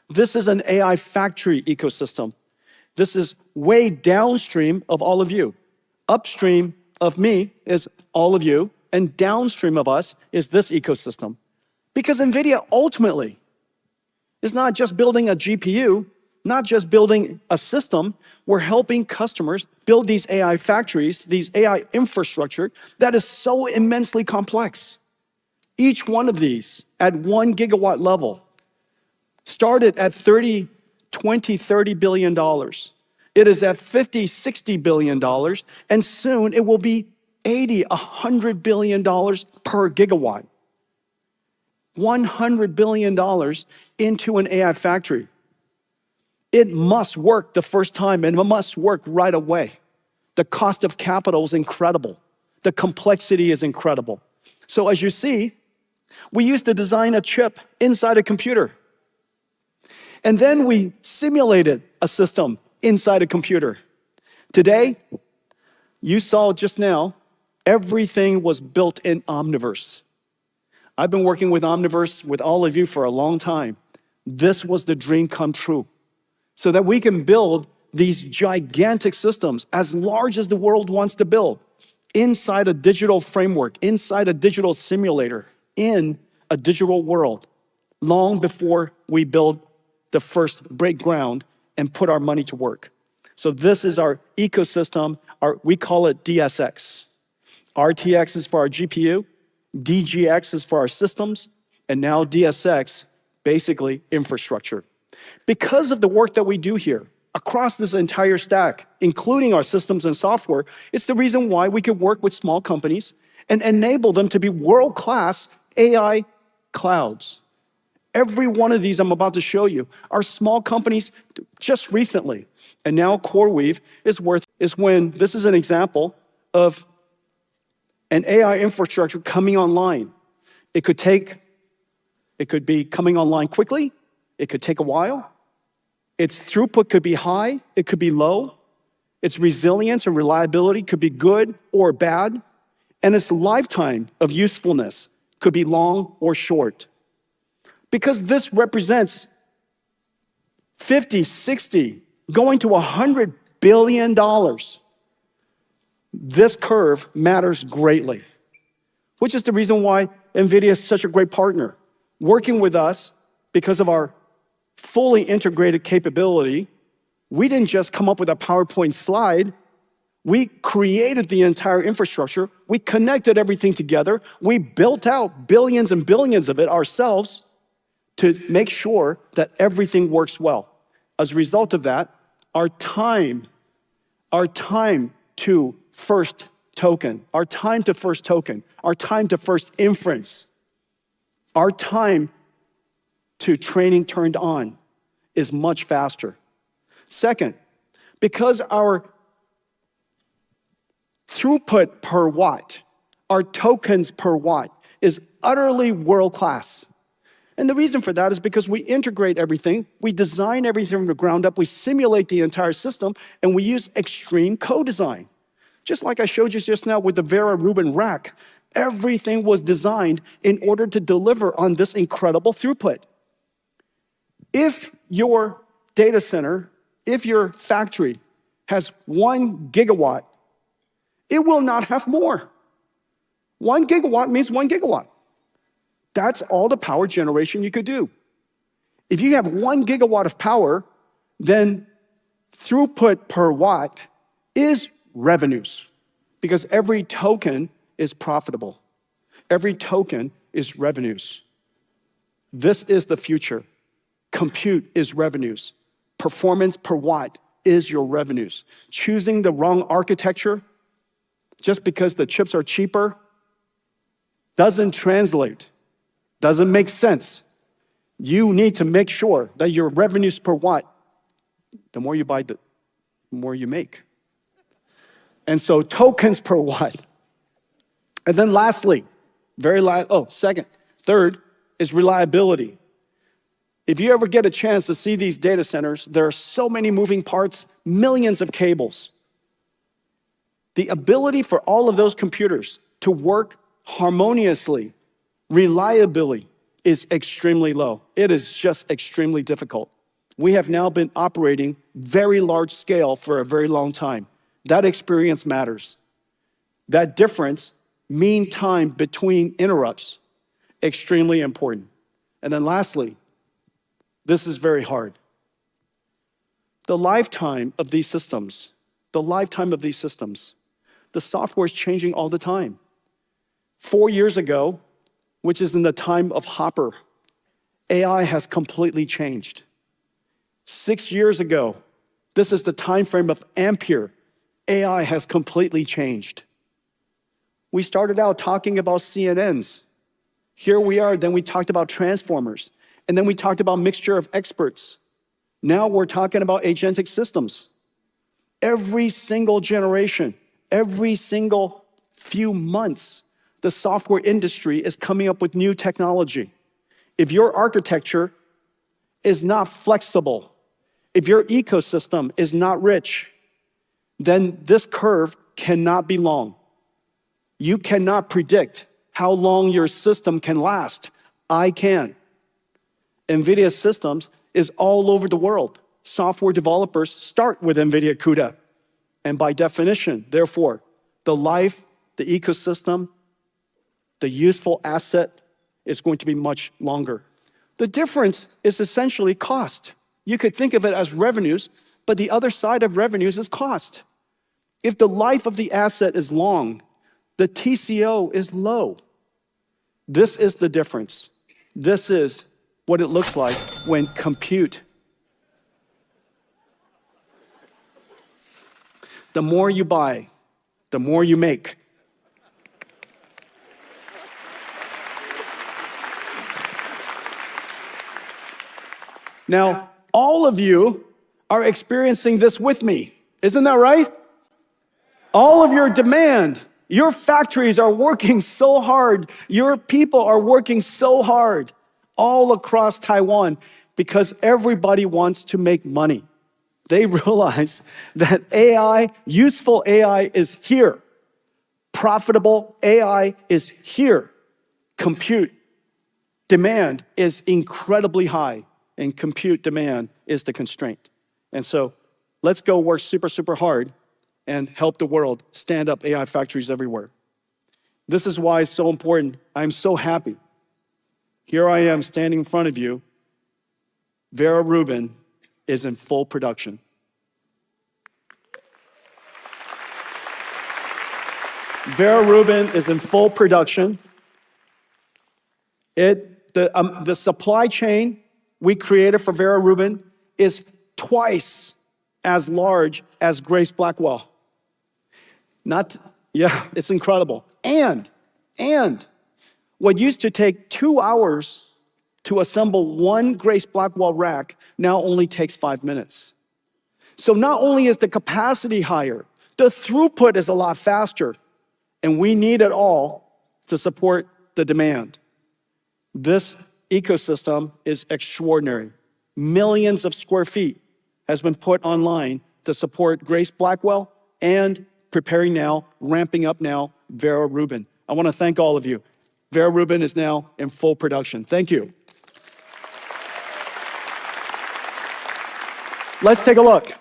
This is an AI factory ecosystem. This is way downstream of all of you. Upstream of me is all of you, and downstream of us is this ecosystem. Because NVIDIA ultimately is not just building a GPU, not just building a system, we're helping customers build these AI factories, these AI infrastructure that is so immensely complex. Each one of these at 1 gigawatt level started at $30 billion. It is at $50-60 billion, and soon it will be $80-100 billion per gigawatt. $100 billion into an AI factory. It must work the first time, and it must work right away. The cost of capital is incredible. The complexity is incredible. So as you see, we used to design a chip inside a computer. And then we simulated a system inside a computer. Today, you saw just now, everything was built in Omniverse. I've been working with Omniverse with all of you for a long time. This was the dream come true. So that we can build these gigantic systems as large as the world wants to build inside a digital framework, inside a digital simulator, in a digital world, long before we build the first break ground and put our money to work. So this is our ecosystem. We call it DSX. RTX is for our GPU, DGX is for our systems, and now DSX, basically infrastructure. Because of the work that we do here, across this entire stack, including our systems and software, it's the reason why we could work with small companies and enable them to be world-class AI clouds. Every one of these I'm about to show you are small companies just recently. And now CoreWeave is when this is an example of an AI infrastructure coming online. It could be coming online quickly. It could take a while. Its throughput could be high, it could be low. Its resilience and reliability could be good or bad. And its lifetime of usefulness could be long or short. Because this represents 50, 60, going to $100 billion. This curve matters greatly, which is the reason why NVIDIA is such a great partner. Working with us because of our fully integrated capability, we didn't just come up with a PowerPoint slide. We created the entire infrastructure. We connected everything together. We built out billions and billions of it ourselves to make sure that everything works well. As a result of that, our time to first token, our time to first inference, our time to training turned on is much faster. Second, because our throughput per watt, our tokens per watt is utterly world-class. And the reason for that is because we integrate everything, we design everything from the ground up, we simulate the entire system, and we use extreme co-design. Just like I showed you just now with the Vera Rubin rack, everything was designed in order to deliver on this incredible throughput. If your data center, if your factory has 1 gigawatt, it will not have more. 1 gigawatt means 1 gigawatt. That's all the power generation you could do. If you have 1 gigawatt of power, then throughput per watt is revenues, because every token is profitable. Every token is revenues. This is the future. Compute is revenues. Performance per watt is your revenues. Choosing the wrong architecture just because the chips are cheaper doesn't translate, doesn't make sense. You need to make sure that your revenues per watt, the more you buy, the more you make. And so tokens per watt. And then lastly, third is reliability. If you ever get a chance to see these data centers, there are so many moving parts, millions of cables. The ability for all of those computers to work harmoniously, reliably, is extremely low. It is just extremely difficult. We have now been operating very large scale for a very long time. That experience matters. That difference, mean time between interrupts, extremely important. And then lastly, this is very hard. The lifetime of these systems, the software is changing all the time. 4 years ago, which is in the time of Hopper, AI has completely changed. 6 years ago, this is the time frame of Ampere, AI has completely changed. We started out talking about CNNs. Here we are, then we talked about transformers, and then we talked about mixture of experts. Now we're talking about agentic systems. Every single generation, every single few months, the software industry is coming up with new technology. If your architecture is not flexible, if your ecosystem is not rich, then this curve cannot be long. You cannot predict how long your system can last. I can. NVIDIA systems is all over the world. Software developers start with NVIDIA CUDA. And by definition, therefore, the life, the ecosystem, the useful asset is going to be much longer. The difference is essentially cost. You could think of it as revenues, but the other side of revenues is cost. If the life of the asset is long, the TCO is low. This is the difference. This is what it looks like when compute. The more you buy, the more you make. Now, all of you are experiencing this with me. Isn't that right? All of your demand, your factories are working so hard. Your people are working so hard all across Taiwan because everybody wants to make money. They realize that AI, useful AI is here. Profitable AI is here. Compute demand is incredibly high, and compute demand is the constraint. And so let's go work super, super hard and help the world stand up AI factories everywhere. This is why it's so important. I'm so happy. Here I am standing in front of you. Vera Rubin is in full production. Vera Rubin is in full production. The supply chain we created for Vera Rubin is twice as large as Grace Blackwell. It's incredible. And what used to take 2 hours to assemble one Grace Blackwell rack now only takes 5 minutes. So not only is the capacity higher, the throughput is a lot faster, and we need it all to support the demand. This ecosystem is extraordinary. Millions of square feet has been put online to support Grace Blackwell and preparing now, ramping up now, Vera Rubin. I want to thank all of you. Vera Rubin is now in full production. Thank you. Let's take a look.